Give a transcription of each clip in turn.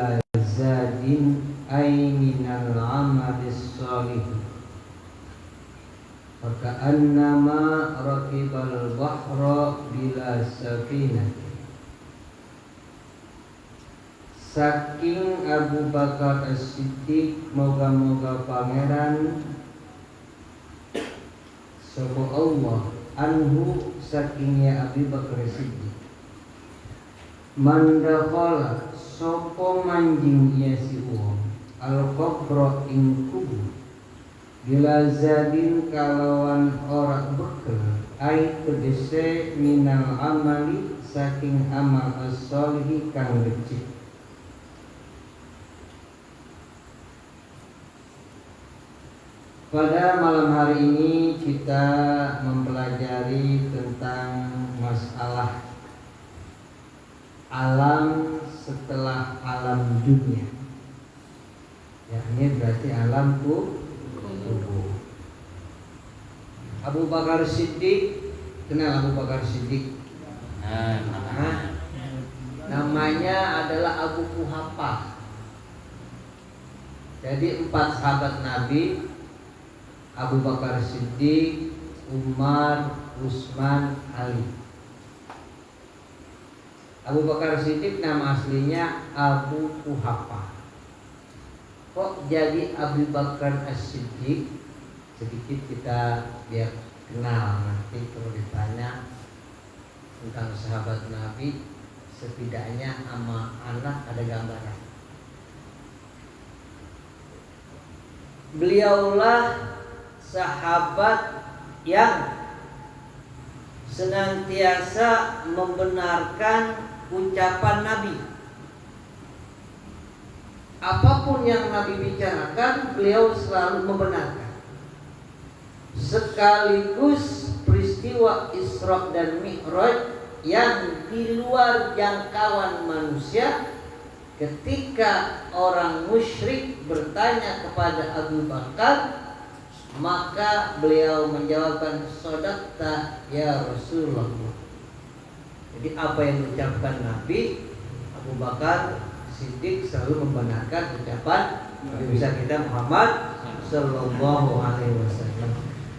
bila zadin ay minal amalis salih faka'annama rakibal bahra bila safinah. Saking Abu Bakar As-Siddiq, moga-moga pangeran sapa Allah anhu sakingnya Abu Bakar As-Siddiq, mandakhala sapa manjing iya si wong al-qabra ing kubur bila zadin kalawan ora bekel ai tegese minal amali saking amal as-solihi kang becik. Pada malam hari ini kita mempelajari tentang masalah alam setelah alam dunia. Ya, ini berarti alam kubur. Abu Bakar Siddiq, kenal Abu Bakar Siddiq? Namanya adalah Abu Kuhafah. Jadi 4 sahabat Nabi, Abu Bakar Siddiq, Umar, Utsman, Ali. Abu Bakar Siddiq nama aslinya Abu Kuhafah. Kok jadi Abu Bakar As-Siddiq? Sedikit kita biar kenal, nanti kalau ditanya tentang sahabat Nabi setidaknya sama anak ada gambaran. Beliaulah sahabat yang senantiasa membenarkan ucapan Nabi. Apapun yang Nabi bicarakan, beliau selalu membenarkan. Sekaligus peristiwa Isra dan Mi'raj yang di luar jangkauan manusia, ketika orang musyrik bertanya kepada Abu Bakar, maka beliau menjawabkan, "Shadaqta ya Rasulullah." Jadi apa yang diucapkan Nabi, Abu Bakar Siddiq selalu membenarkan ucapan Nabi besar kita Muhammad Sallallahu Alaihi Wasallam.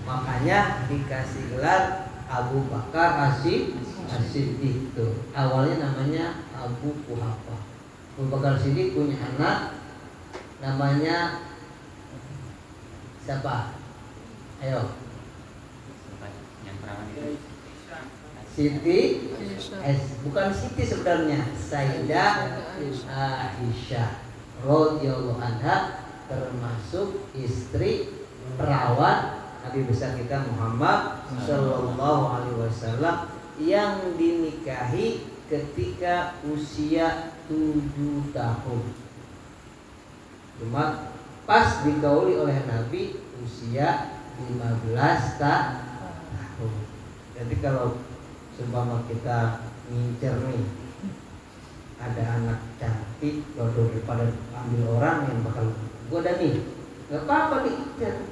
Makanya dikasih gelar Abu Bakar As-Siddiq itu. Awalnya namanya Abu Kuhafah. Abu Bakar Siddiq punya anak namanya siapa? Ayo. Yang perawan itu Siti, bukan Siti sebenarnya, Sayyidah Aisyah radhiyallahu anha, termasuk istri perawat Nabi besar kita Muhammad sallallahu alaihi wasallam yang dinikahi ketika usia 7 tahun. Cuma pas digauli oleh Nabi usia 15 tahun. Jadi kalau seumpama kita ngincer nih, ada anak cantik, kalau daripada ambil orang yang bakal goda nih, nggak apa-apa diincer.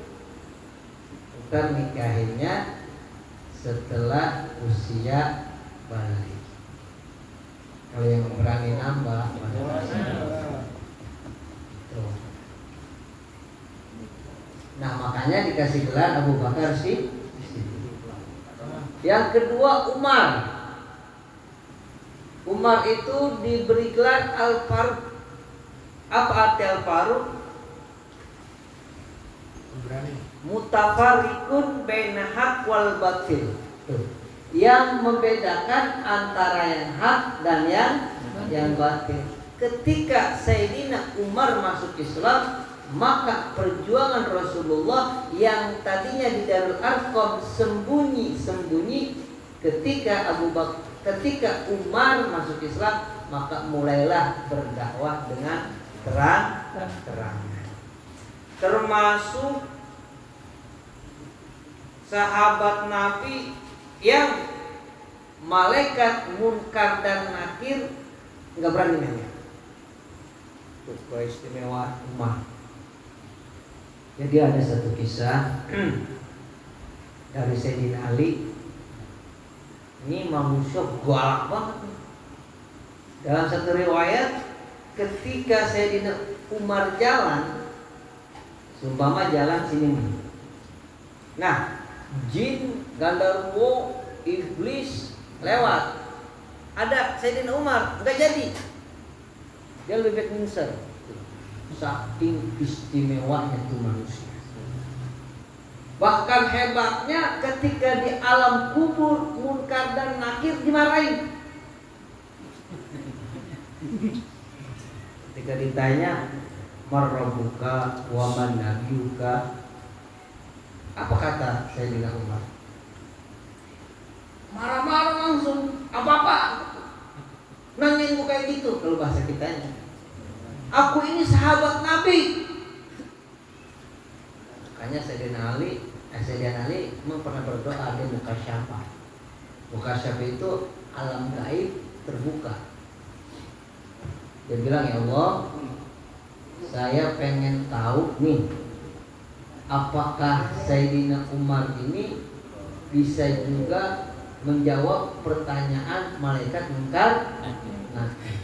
Bukan nikahinnya setelah usia balik. Kalau yang berani nambah, nah makanya dikasih gelar Abu Bakar sih. Yang kedua Umar. Umar itu diberi gelar Al-Faruq. Apa arti Al-Faruq? Mutafarriqun baina haq wal batil. Yang membedakan antara yang hak dan yang batil. Ketika Sayyidina Umar masuk Islam, maka perjuangan Rasulullah yang tadinya di Darul Arqam sembunyi-sembunyi, ketika Umar masuk Islam, maka mulailah berdakwah dengan terang-terangan. Termasuk sahabat Nabi yang malaikat Munkar dan Nakir nggak berani nanya. Itu keistimewaan Umar. Jadi ada satu kisah dari Sayyidina Ali. Ini manusia galak banget. Dalam satu riwayat ketika Sayyidina Umar jalan, seumpama jalan sini nih. Nah, jin, gandarwo, iblis lewat. Ada Sayyidina Umar, enggak jadi. Dia lebih baik mincer. Saking istimewanya itu manusia. Bahkan hebatnya ketika di alam kubur Munkar dan Nakir dimarahin. Ketika ditanya marrabbuka wa man nabiyuka, apa kata Sayyidina Umar? Marah-marah langsung. Apa-apa? Nangin kayak gitu kalau bahasa kitanya. Aku ini sahabat Nabi. Makanya Sayyidina Ali memang pernah berdoa di Mukasyafah. Mukasyafah itu alam gaib terbuka. Dia bilang, ya Allah, saya pengen tahu nih, apakah Sayyidina Umar ini bisa juga menjawab pertanyaan malaikat Munkar Nakir.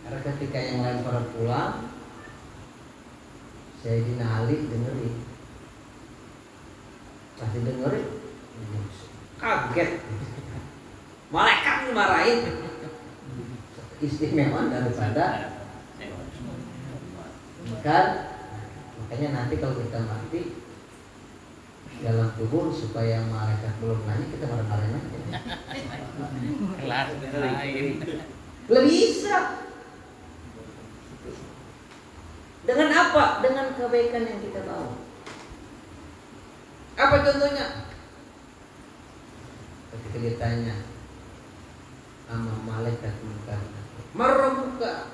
Karena ketika yang lain pada pulang, Sayyidina Ali dengerin. Pasti dengerin, kaget. Malaikat dimarahin. Istimewa daripada Munkar. Makanya nanti kalau kita mati dalam kubur, supaya malaikat belum nanya, kita marah-marahin aja. Kelas lain. Lebih bisa. Dengan apa? Dengan kebaikan yang kita bawa. Apa contohnya? Ketika ditanya sama malaikat Munkar, marrabbuka,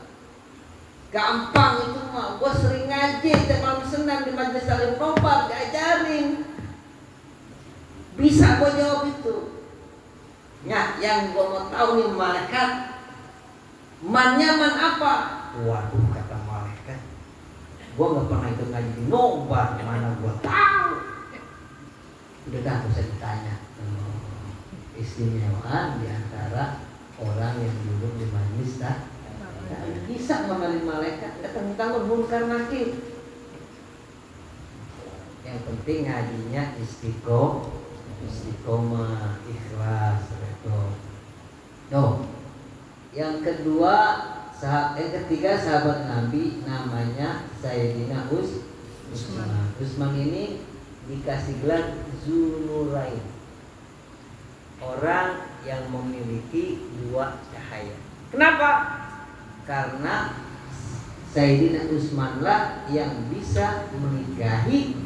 gampang itu mah. Gua sering ngaji tiap malam Senin di majelis Alim Robat, diajarin. Bisa gua jawab itu. Ya, yang gua mau tahu nih malaikat, mannya man apa? Waduh, kata malaikat, gua nggak pernah ikut ngaji di Nobat, mana gua tahu. Udah dah, bisa ditanya. Istimewaan di antara orang yang duduk di majelis tak bisa mengenali malaikat, tentang Munkar Nakir. Yang penting ngajinya istiqomah, ikhlas, redho. Yang kedua, yang ketiga sahabat Nabi namanya Sayyidina Utsman. Utsman ini dikasih gelar Dzunurain, orang yang memiliki dua cahaya. Kenapa? Karena Sayyidina Utsman lah yang bisa menikahi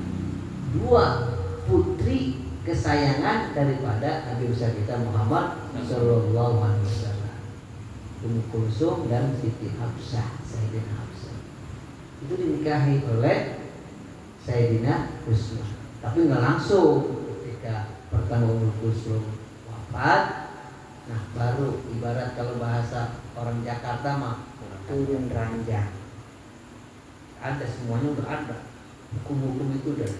dua putri kesayangan daripada Nabi besar kita Muhammad Sallallahu Alaihi Wasallam, Ummu Kulsum dan Siti Habsah. Sayyidina Habsah itu dinikahi oleh Sayyidina Utsman, tapi nggak langsung. Ketika pertama Ummu Kulsum wafat, nah baru ibarat kalau bahasa orang Jakarta mah turun ranjang. Ada semuanya, udah ada hukum-hukum itu udah.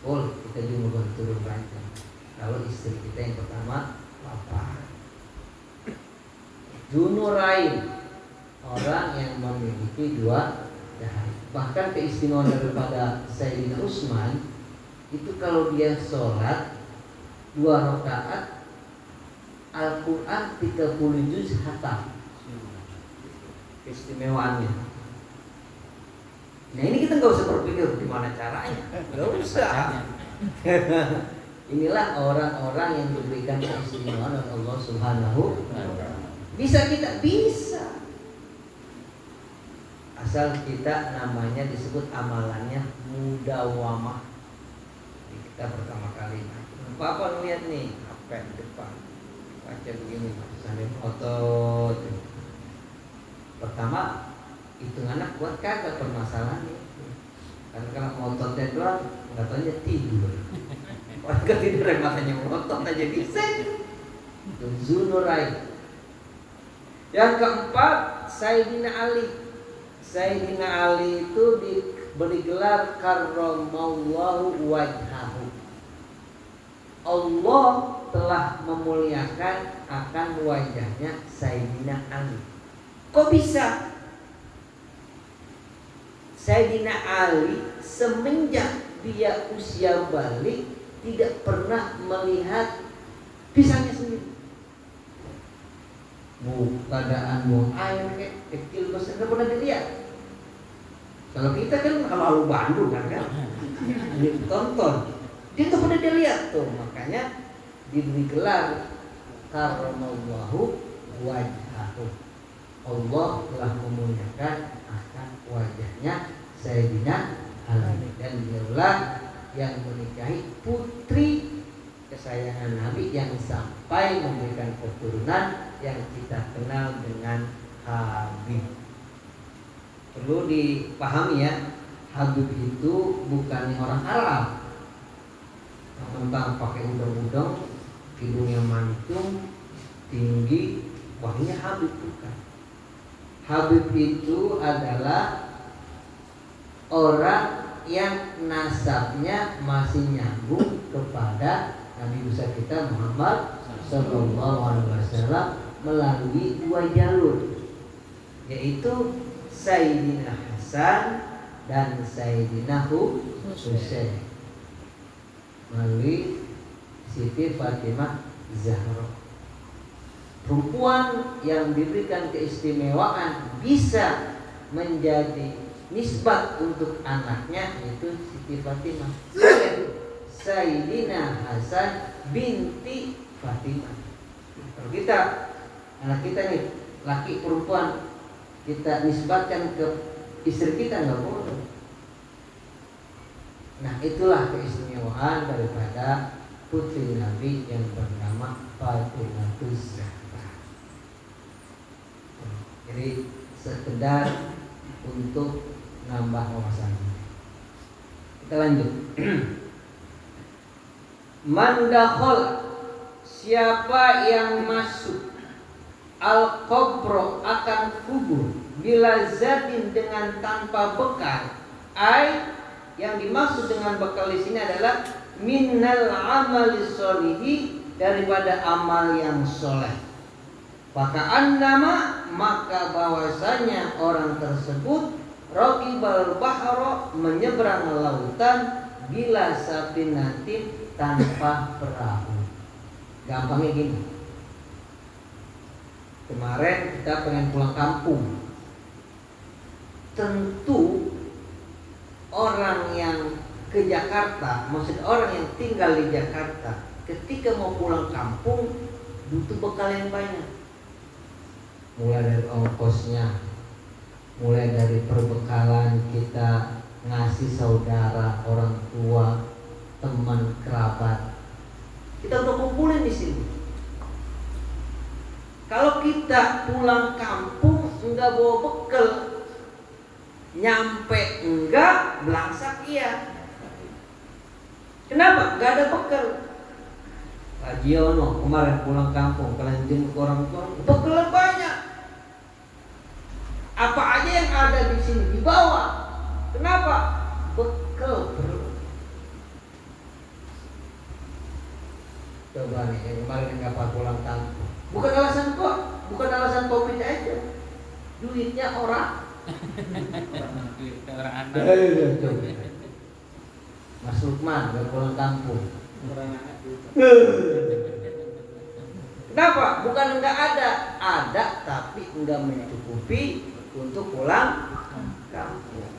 Kita juga baru turun ranjang kalau istri kita yang pertama wafat. Dzunurain, orang yang memiliki dua cahaya. Bahkan keistimewaan daripada Sayyidina Utsman itu kalau dia sholat 2 rakaat Al-Quran 30 juz hatam. Keistimewaannya. Nah ini kita nggak usah berpikir gimana caranya, nggak usah. Inilah orang-orang yang diberikan keistimewaan oleh Allah Subhanahu wa Ta'ala. Bisa kita bisa, asal kita namanya disebut amalannya mudawamah. Kita pertama kali, Bapak lihat nih apa di depan, baca begini sambil otot. Pertama, hitungannya kuat kagak permasalahannya. Karena kalau ototnya doang, nggak tahu dia tidur. Orang ketiduran makanya otot aja bisa. Itu Dzunurain. Yang keempat, Sayyidina Ali. Sayyidina Ali itu diberi gelar karramallahu wajhahu. Allah telah memuliakan akan wajahnya Sayyidina Ali. Kok bisa? Sayyidina Ali semenjak dia usia balik tidak pernah melihat pisangnya sendiri. Keadaan buang air kecil besar nggak pernah dilihat. Kalau kita kan kalau Bandung kan ditonton, dia nggak pernah dilihat tuh. Makanya diberi gelar karramallahu wajhahu. Allah telah memuliakan akan wajahnya Sayyidina Ali, dan dialah yang menikahi putri kesayangan Nabi yang sampai memberikan keturunan yang kita kenal dengan Habib. Perlu dipahami ya, Habib itu bukan orang Arab tentang pakai udang-udang, hidungnya mancung, tinggi, wahnya Habib bukan. Habib itu adalah orang yang nasabnya masih nyambung kepada Nabi besar kita Muhammad Sallallahu Alaihi Wasallam melalui dua jalur, yaitu Sayyidina Hasan dan Sayyidina Husain melalui Siti Fatimah Zahra. Perempuan yang diberikan keistimewaan bisa menjadi nisbat untuk anaknya, yaitu Siti Fatimah, Sayyidina Hasan binti Fatimah. Kalau kita, anak kita nih, laki perempuan, kita nisbatkan ke istri kita nggak boleh. Nah, itulah keistimewaan daripada putri Nabi yang bernama Fatimah Zahra. Jadi sekedar untuk nambah wawasan. Kita lanjut. Man dakhal, siapa yang masuk al-qabro akan kubur bila zatin dengan tanpa bekal. Ai, yang dimaksud dengan bekal di sini adalah minnal amali sholihi, daripada amal yang soleh. Annama, maka bahwasanya orang tersebut raqibal bahra, menyeberang lautan, bila safinatin, tanpa perahu. Gampangnya gini. Kemarin kita pengen pulang kampung. Tentu orang yang ke Jakarta, maksud orang yang tinggal di Jakarta, ketika mau pulang kampung butuh bekal yang banyak. Mulai dari ongkosnya, mulai dari perbekalan kita ngasih saudara, orang tua, teman, kerabat. Kita udah kumpulin di sini. Kalau kita pulang kampung enggak bawa bekal, nyampe enggak, belangsak iya. Kenapa? Enggak ada bekal. Pak Giono kemarin pulang kampung, kalian jemput orang tua, bekal banyak. Apa aja yang ada di sini dibawa. Kenapa? Bekal, bro. Coba nih, yang kemarin yang gak pulang kampung, bukan alasan kok, bukan alasan COVID aja, duitnya orang. Duitnya orang anak. Mas Lukman gak pulang kampung. Kenapa? Bukan enggak ada tapi enggak mencukupi untuk pulang kampung.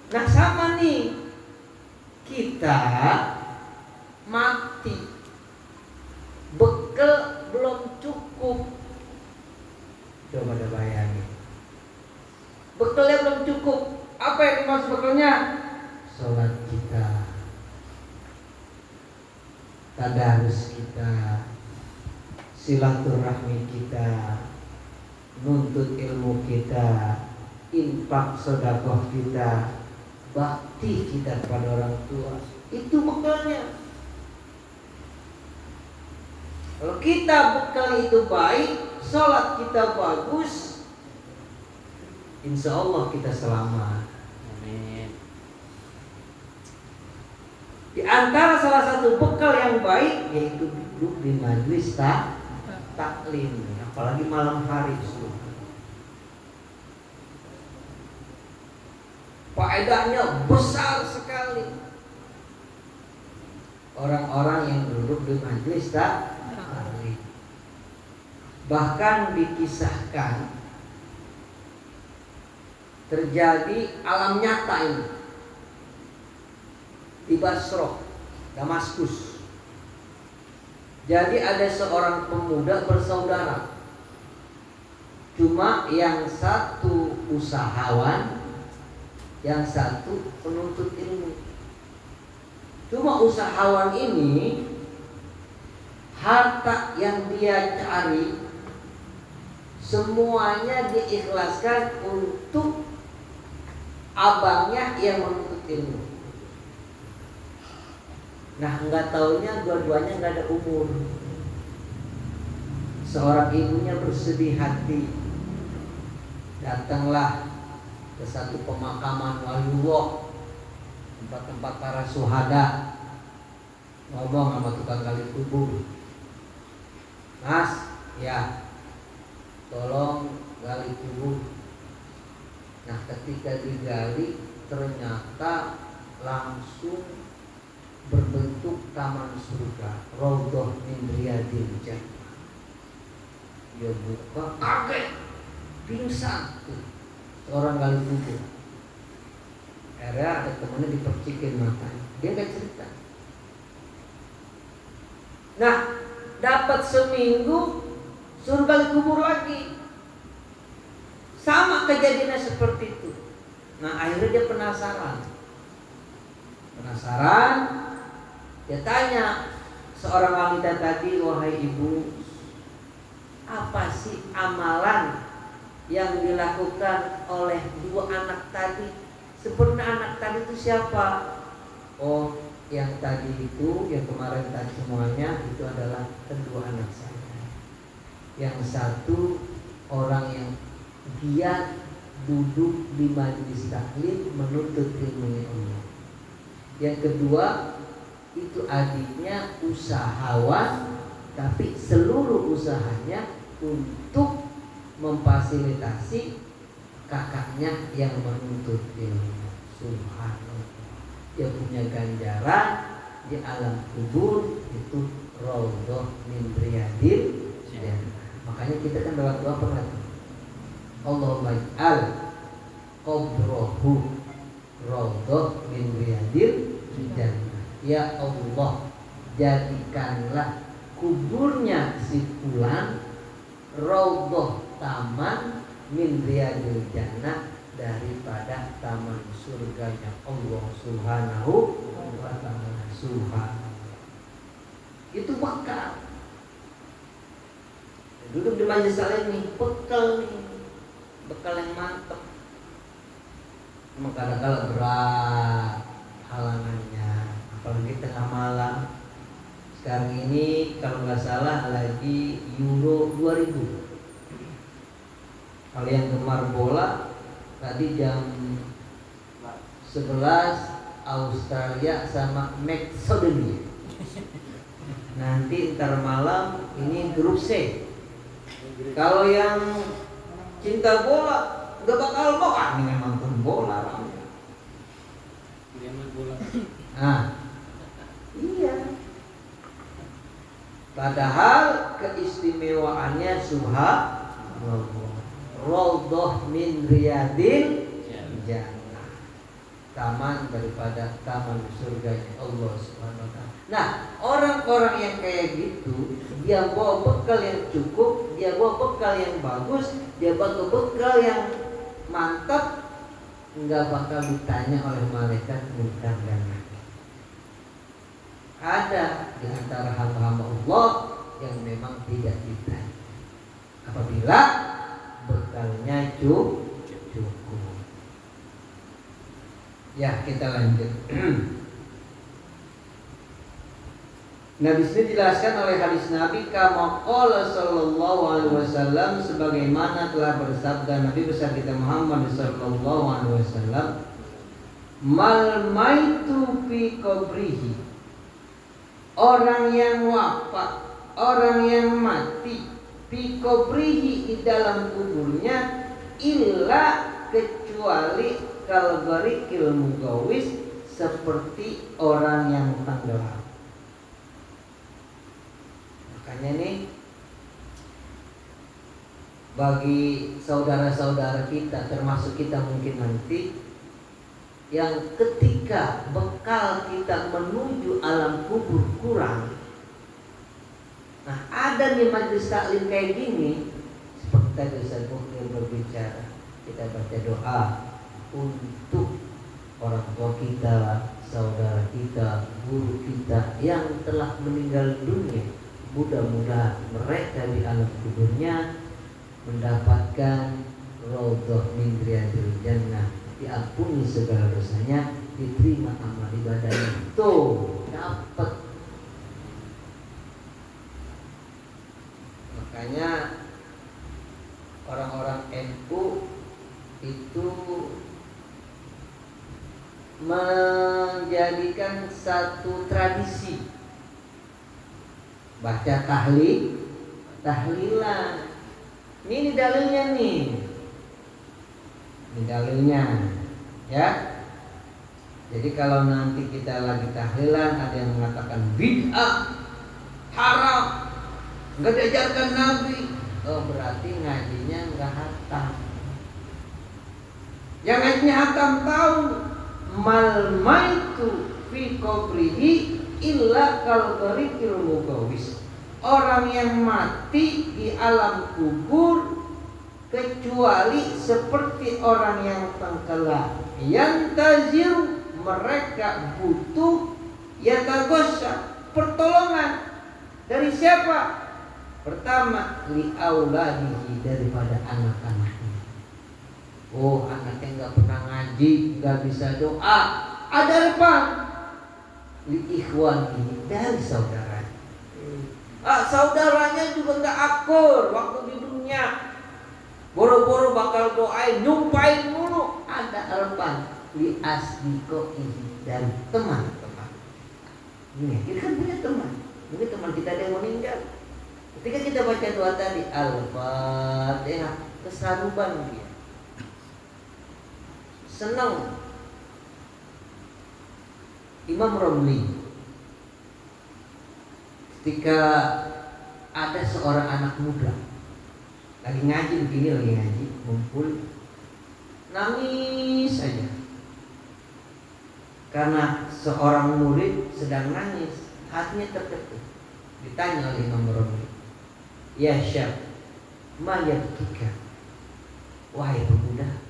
Nah, sama nih, kita mati, bekal belum cukup. Coba ada bayangin, bekalnya belum cukup. Apa yang dimaksud bekalnya? Sholat kita, tadarus kita, silaturahmi kita, nuntut ilmu kita, infak sedekah kita, bakti kita kepada orang tua. Itu bekalnya. Kalau kita bekal itu baik, sholat kita bagus, insya Allah kita selamat. Amin. Di antara salah satu bekal yang baik yaitu duduk di majelis taklim. apalagi malam hari. Faedahnya besar sekali. Orang-orang yang duduk di majelis taklim. Bahkan dikisahkan terjadi alam nyata ini di Basrah, Damaskus. Jadi ada seorang pemuda bersaudara. Cuma yang satu usahawan, yang satu penuntut ilmu. Cuma usahawan ini, harta yang dia cari semuanya diikhlaskan untuk abangnya yang menuntut ilmu. Nah, nggak taunya dua-duanya nggak ada umur. Seorang ibunya bersedih hati. Datanglah ke satu pemakaman waliullah, tempat-tempat para syuhada. Ngomong sama tukang gali kubur, Mas, ya, tolong gali kubur. Nah, ketika digali ternyata langsung berbentuk taman surga, raudhah min riyadil jannah. Dia buka, kaget, pingsan tuh seorang gali kubur. Akhirnya ada temannya dipercikin matanya, dia nggak cerita. Nah, dapat seminggu suruh gali kubur lagi, sama kejadiannya seperti itu. Nah, akhirnya dia penasaran, dia tanya seorang wanita tadi, wahai ibu, apa sih amalan yang dilakukan oleh dua anak tadi? Sebenarnya anak tadi itu siapa? Oh, yang tadi itu, yang kemarin tadi semuanya itu adalah kedua anak saya. Yang satu orang yang giat duduk di majelis taklim menuntut ilmu Allah. Yang kedua itu adiknya usahawan, tapi seluruh usahanya untuk memfasilitasi kakaknya yang menuntut ilmu. Subhanallah. Dia punya ganjaran di alam kubur itu raudhah min riyadil jannah. Makanya kita kan dalam doa pernah, Allahumma ij'al qabrahu raudhah min riyadil jannah. Ya Allah, jadikanlah kuburnya si fulan raudhah, taman min riyadil jannah, daripada taman surganya Allah Subhanahu wa ta'ala. Subhanallah. Itu bekal. Duduk di majelis taklim nih, bekal nih, bekal yang mantap. Kadang-kadang berat halangannya, apalagi tengah malam. Sekarang ini kalau nggak salah lagi Euro 2000. Kalau yang gemar bola, tadi jam 11 Australia sama Macedonia. Nanti ntar malam ini grup C. Kalau yang cinta bola gak bakal bola, ini memang nonton bola ramai. Nah, iya. Padahal keistimewaannya subhanallah, raudhah min riyadil jannah, taman daripada taman surganya Allah Subhanahu wa ta'ala. Nah, orang-orang yang kayak gitu, dia bawa bekal yang cukup, dia bawa bekal yang bagus, dia bawa bekal yang mantap, enggak bakal ditanya oleh malaikat munkar dan nakir. Ada di antara hamba-hamba Allah yang memang tidak ditanya apabila bekalnya cukup. Ya, kita lanjut. Nah, di sini dijelaskan oleh hadis Nabi kama qala sallallahu alaihi wasallam, sebagaimana telah bersabda Nabi besar kita Muhammad sallallahu alaihi wasallam, mal maitu fi qabrihi, orang yang wafat, orang yang mati fi qabrihi di dalam kuburnya illa kecuali kalbarikil mugawis seperti orang yang tenggelam. Makanya nih bagi saudara-saudara kita termasuk kita mungkin nanti yang ketika bekal kita menuju alam kubur kurang. Nah, ada nih majelis taklim kayak gini, seperti tadi Ustaz Bukir berbicara, kita baca doa untuk orang tua kita, saudara kita, guru kita yang telah meninggal dunia. Mudah-mudahan mereka di alam kuburnya mendapatkan raudhah min riyadil jannah, diampuni segala dosanya, diterima amal ibadahnya. Tuh, dapat. Makanya orang-orang NU itu menjadikan satu tradisi baca tahlilan. Ini dalilnya nih. Ini dalilnya, ya. Jadi kalau nanti kita lagi tahlilan ada yang mengatakan bid'ah, haram, nggak diajarkan Nabi, oh berarti ngajinya nggak hatam. Yang ngajinya hatam tahu mal maitu fi qabrihi illa kal tariqil mugawis. Orang yang mati di alam kubur kecuali seperti orang yang tenggelam. Yang tazir mereka butuh yatagossa, pertolongan dari siapa? Pertama li auladihi, daripada anak-anaknya. Oh, anaknya nggak pernah ngaji, nggak bisa doa, ada apa? Li ikhwanihi, dari saudaranya. Saudaranya juga nggak akur waktu di dunia, boro-boro bakal doain, nyumpain mulu, ada alpan li asdiqoihi, dari teman-teman. Ini kita kan punya teman, mungkin teman kita ada yang meninggal. Ketika kita baca doa tadi Al-Fatihah, kesaruban dia, senang. Imam Romli ketika ada seorang anak muda lagi ngaji begini, lagi ngaji ngumpul, nangis saja karena seorang murid sedang nangis, hatinya terketuk. Ditanya oleh Imam Romli, ya Syekh, ma yabkika, wahai pemuda,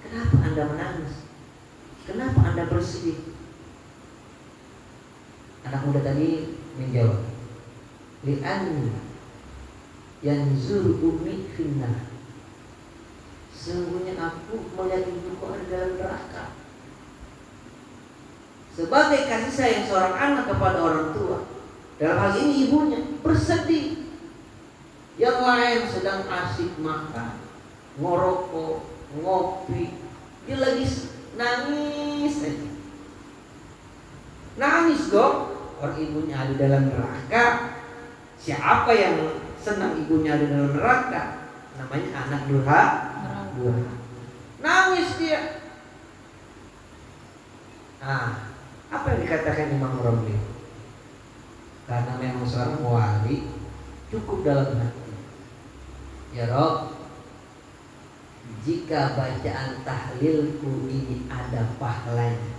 kenapa anda menangis? Kenapa anda bersedih? Anak muda tadi menjawab, li'anni yanzuru ummi finnar, sesungguhnya aku melihat ibuku ada dalam neraka. Sebagai kasih sayang seorang anak kepada orang tua, dalam hal ini ibunya bersedih. Yang lain sedang asik makan, ngerokok, ngopi, dia lagi nangis aja. Nangis dong, orang ibunya ada dalam neraka. Siapa yang senang ibunya ada dalam neraka? Namanya anak durhaka. Nangis dia. Apa yang dikatakan Imam Romli? Karena memang seorang wali cukup dalam hati. Ya Rob, jika bacaan tahlilku ini ada pahalanya,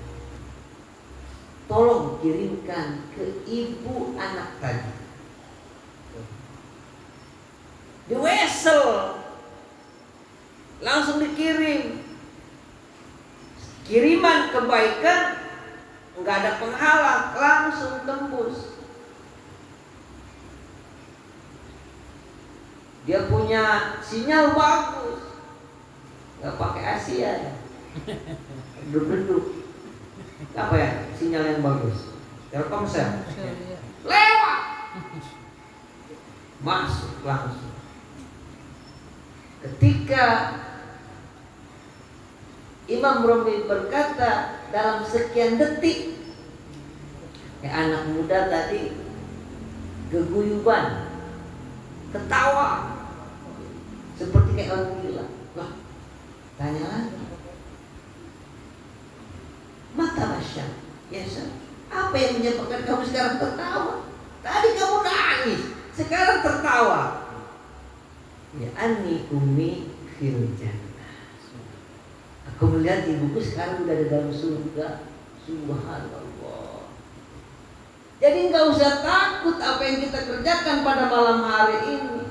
tolong kirimkan ke ibu anak tadi. Di wesel langsung dikirim. Kiriman kebaikan nggak ada penghalang, langsung tembus. Dia punya sinyal bagus, nggak pakai Asia ya, duduk-duduk. Apa ya sinyal yang bagus? Telkomsel. Lewat, masuk langsung. Ketika Imam Romli berkata dalam sekian detik, anak muda tadi keguyuban, ketawa seperti kayak orang gila. Wah, tanya lagi, mata masya, ya sir, apa yang menyebabkan kamu sekarang tertawa? Tadi kamu nangis, sekarang tertawa. Ya anni ummi fil jannah. Aku melihat ibuku sekarang udah ada dalam surga. Subhanallah. Jadi nggak usah takut apa yang kita kerjakan pada malam hari ini.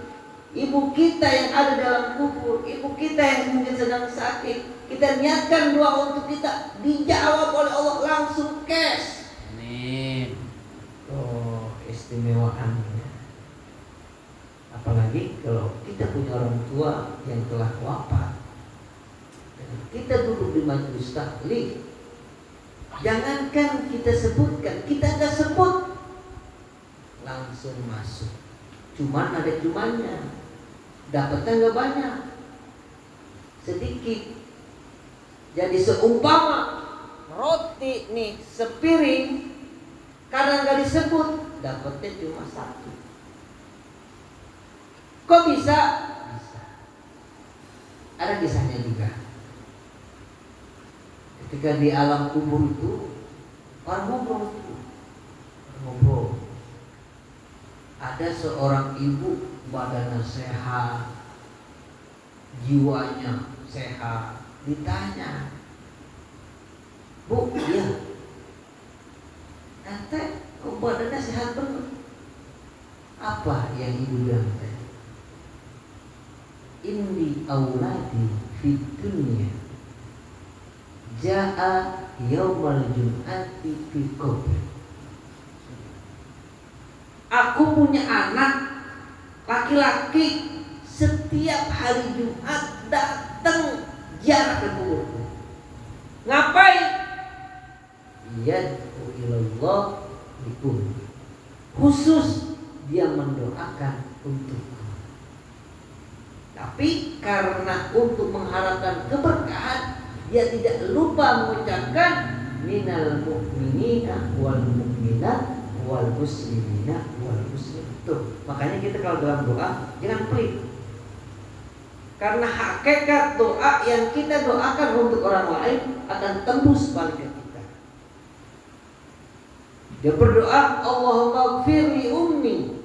Ibu kita yang ada dalam kubur, ibu kita yang mungkin sedang sakit, kita niatkan doa untuk kita, dijawab oleh Allah langsung cash. Amin. Oh, istimewaannya. Apalagi kalau kita punya orang tua yang telah wafat, kita duduk di majelis taklim, jangankan kita sebutkan, kita nggak sebut, langsung masuk. Cuman ada cumannya, dapatnya nggak banyak, sedikit. Jadi seumpama roti nih sepiring, karena nggak disebut, dapatnya cuma satu. Kok bisa? Bisa. Ada kisahnya juga. Ketika di alam kubur itu, orang ngobrol. Ada seorang ibu badannya sehat, jiwanya sehat. Ditanya, Bu, iya, ente kok badannya sehat bener? Apa yang ibu bilang tadi? Inni auladi fid dunya jaa yaumal jum'ati fi qabri. Aku punya anak laki-laki, setiap hari Jumat datang ziarah ke kuburku. Ngapain? Yad'u ilallah bikum. Khusus dia mendoakan untukku. Tapi karena untuk mengharapkan keberkahan, dia tidak lupa mengucapkan minal mu'minina wal mu'minat wal muslimina wal muslimat. Tuh, makanya kita kalau dalam doa jangan pelit. Karena hakikat doa yang kita doakan untuk orang lain akan tembus balik ke kita. Dia berdoa, Allahumma gfirli ummi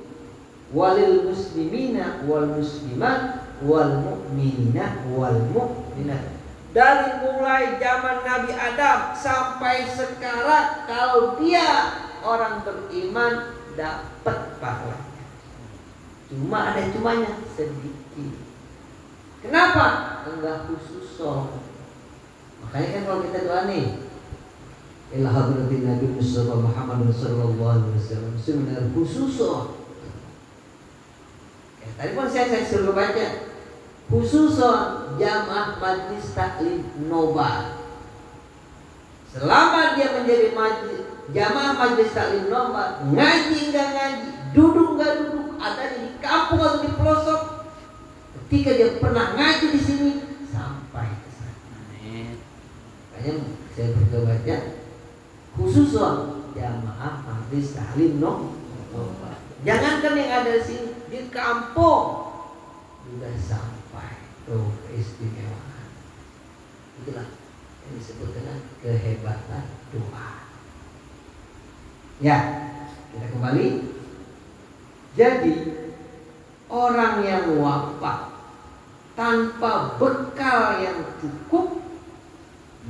walil muslimina wal muslimat wal mu'minina wal mu'minat. Dari mulai zaman Nabi Adam sampai sekarang, kalau dia orang beriman dapat pahalanya. Cuma ada cumanya sedikit. Kenapa? Enggak khusus. Makanya kan kalau kita doa nih, ila hadratin Nabi Mustafa Muhammad sallallahu alaihi wasallam, sebenarnya khusus. Tadi pun saya suruh baca khusus jamaah majlis taklim nobar. Selama dia menjadi jamaah majlis taklim nobar, ngaji enggak ngaji, duduk enggak duduk, ada di kampung atau di pelosok, ketika dia pernah ngaji di sini sampai ke sana. Makanya saya berbaca khusus jamaah majlis taklim nobar. Jangankan yang ada di sini, di kampung sudah sampai. Tuh keistimewaan. Itulah yang disebut dengan kehebatan doa. Ya, kita kembali. Jadi orang yang wafat tanpa bekal yang cukup,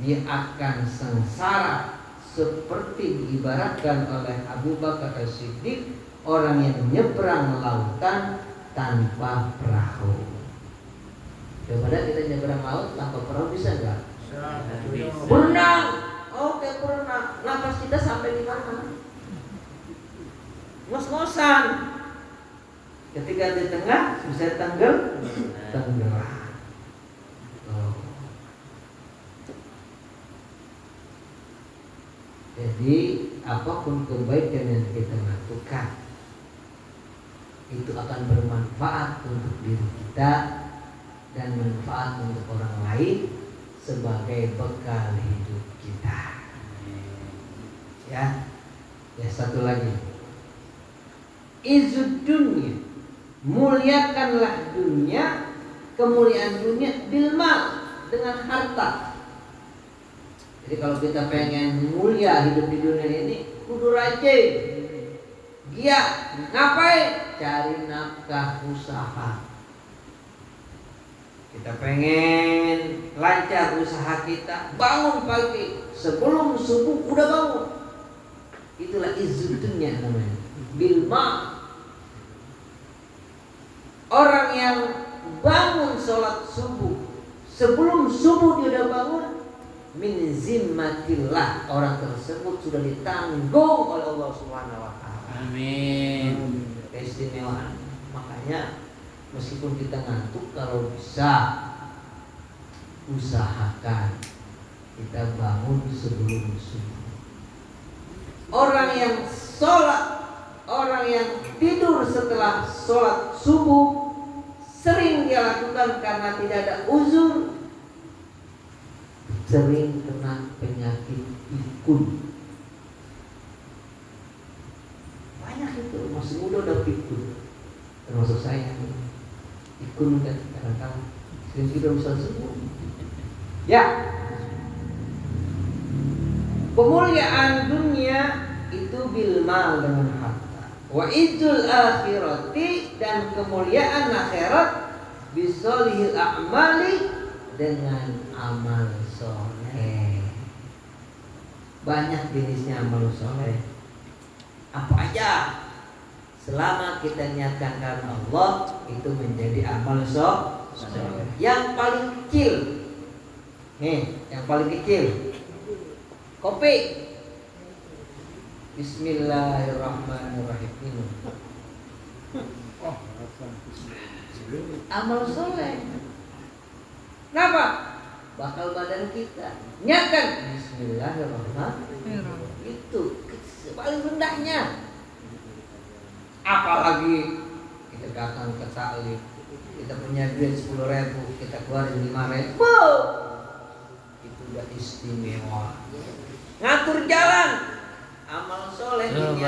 dia akan sengsara seperti diibaratkan oleh Abu Bakar As-Siddiq, orang yang nyebrang lautan tanpa perahu. Daripada kita nyebrang laut tanpa perahu, bisa nggak? Berenang. Oke, berenang. Nafas kita sampai di mana? Ngos-ngosan. Ketika di tengah bisa tenggelam. Oh. Jadi apapun kebaikan yang kita lakukan, itu akan bermanfaat untuk diri kita dan manfaat untuk orang lain sebagai bekal hidup kita. Ya, satu lagi. Izud dunya Muliakanlah dunia, kemuliaan dunia bil mal, dengan harta. Jadi kalau kita pengen mulia hidup di dunia ini, kudu rajin, giat, ngapain? Cari nafkah usaha. Kita pengen lancar usaha kita, bangun pagi sebelum subuh udah bangun. Itulah izzud dunia namanya, bil mal. Orang yang bangun sholat subuh sebelum subuh dia udah bangun, min zimmatillah, orang tersebut sudah ditanggung oleh Allah Subhanahu wa taala. Amin. Keistimewaan. Makanya meskipun kita ngantuk, kalau bisa usahakan kita bangun sebelum subuh. Orang yang sholat, orang yang tidur setelah sholat subuh sering dia lakukan karena tidak ada uzur, sering kena penyakit pikun. Banyak itu masih muda udah pikun, termasuk saya. Pikun kan kadang-kadang sering tidur bisa sembuh. Ya, kemuliaan dunia itu bil mal, dengan harta. Wa izzul akhirati, dan kemuliaan akhirat bisolihil a'mali, dengan amal soleh. Banyak jenisnya amal soleh. Apa aja selama kita niatkan karena Allah, itu menjadi amal soleh. Yang paling kecil, yang paling kecil, kopi. Bismillahirrahmanirrahim. Amal soleh. Kenapa? Bakal badan kita. Niatkan Bismillahirrahmanirrahim. Itu paling rendahnya. Apalagi kita datang ke taklim, kita punya duit 10.000, kita keluarin 5.000, itu udah istimewa. Ngatur jalan, amal soleh ini.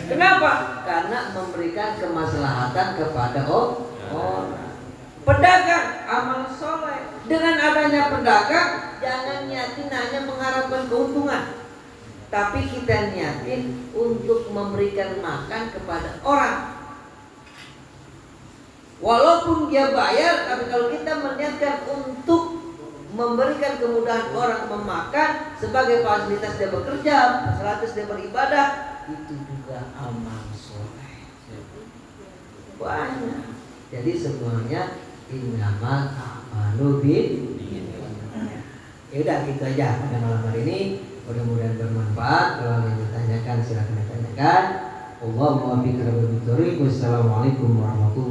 Kenapa? Karena memberikan kemaslahatan kepada orang. Pedagang, amal soleh. Dengan adanya pedagang, jangan niatin hanya mengharapkan keuntungan, tapi kita niatin untuk memberikan makan kepada orang. Walaupun dia bayar, tapi kalau kita meniatkan untuk memberikan kemudahan orang memakan sebagai fasilitas dia bekerja, fasilitas dia beribadah, itu juga amal soleh. Banyak. Jadi semuanya innamal a'malu binniyat. Ya udah gitu aja pada malam hari ini. Mudah-mudahan bermanfaat. Kalau ada yang ditanyakan silakan ditanyakan. Wassalamualaikum warahmatullahi wabarakatuh.